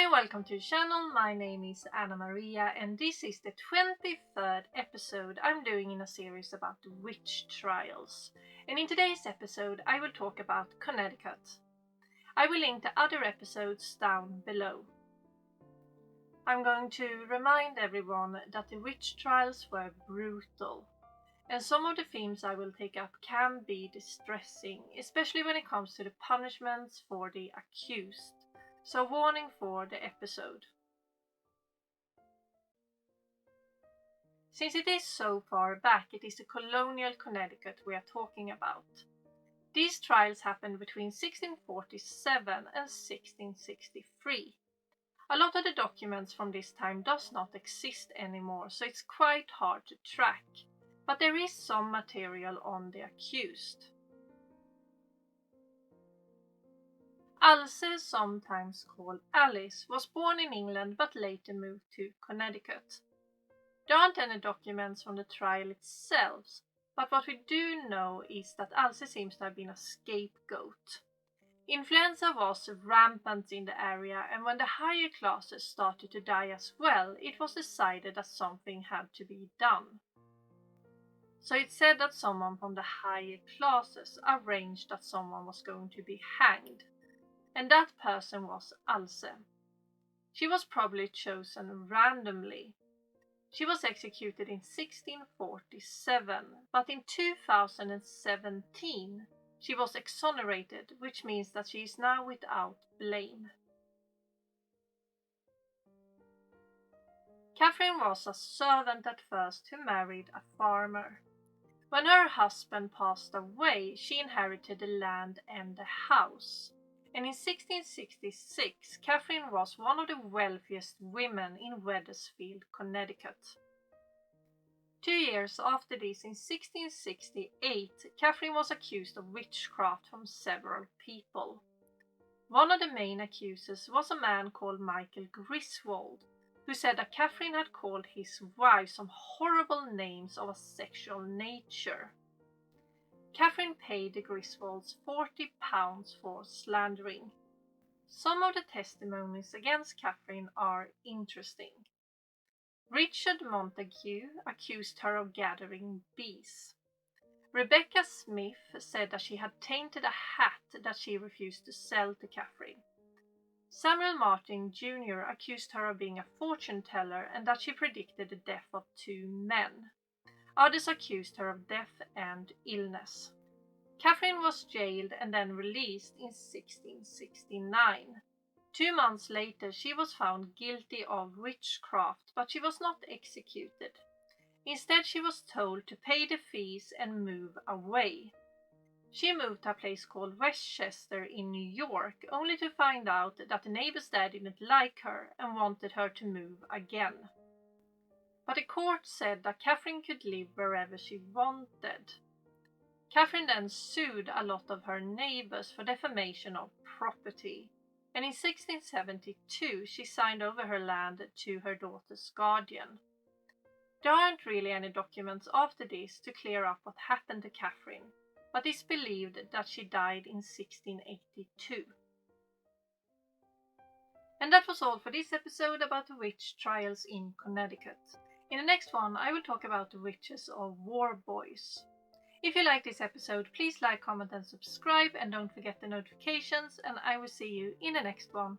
Hi and welcome to the channel. My name is Anna Maria and this is the 23rd episode I'm doing in a series about witch trials. And in today's episode I will talk about Connecticut. I will link the other episodes down below. I'm going to remind everyone that the witch trials were brutal. And some of the themes I will take up can be distressing, especially when it comes to the punishments for the accused. So warning for the episode. Since it is so far back, it is the colonial Connecticut we are talking about. These trials happened between 1647 and 1663. A lot of the documents from this time does not exist anymore, so it's quite hard to track. But there is some material on the accused. Alce, sometimes called Alice, was born in England but later moved to Connecticut. There aren't any documents from the trial itself, but what we do know is that Alce seems to have been a scapegoat. Influenza was rampant in the area, and when the higher classes started to die as well, it was decided that something had to be done. So it's said that someone from the higher classes arranged that someone was going to be hanged. And that person was Alce. She was probably chosen randomly. She was executed in 1647, but in 2017 she was exonerated, which means that she is now without blame. Catherine was a servant at first who married a farmer. When her husband passed away, she inherited the land and the house. And in 1666, Catherine was one of the wealthiest women in Wethersfield, Connecticut. 2 years after this, in 1668, Catherine was accused of witchcraft from several people. One of the main accusers was a man called Michael Griswold, who said that Catherine had called his wife some horrible names of a sexual nature. Catherine paid the Griswolds £40 for slandering. Some of the testimonies against Catherine are interesting. Richard Montague accused her of gathering bees. Rebecca Smith said that she had tainted a hat that she refused to sell to Catherine. Samuel Martin Jr. accused her of being a fortune teller and that she predicted the death of 2 men. Others accused her of death and illness. Catherine was jailed and then released in 1669. 2 months later, she was found guilty of witchcraft, but she was not executed. Instead, she was told to pay the fees and move away. She moved to a place called Westchester in New York, only to find out that the neighbors there didn't like her and wanted her to move again. But the court said that Catherine could live wherever she wanted. Catherine then sued a lot of her neighbors for defamation of property, and in 1672 she signed over her land to her daughter's guardian. There aren't really any documents after this to clear up what happened to Catherine, but it's believed that she died in 1682. And that was all for this episode about the witch trials in Connecticut. In the next one I will talk about the witches of Warboys. If you like this episode, please like, comment and subscribe, and don't forget the notifications, and I will see you in the next one.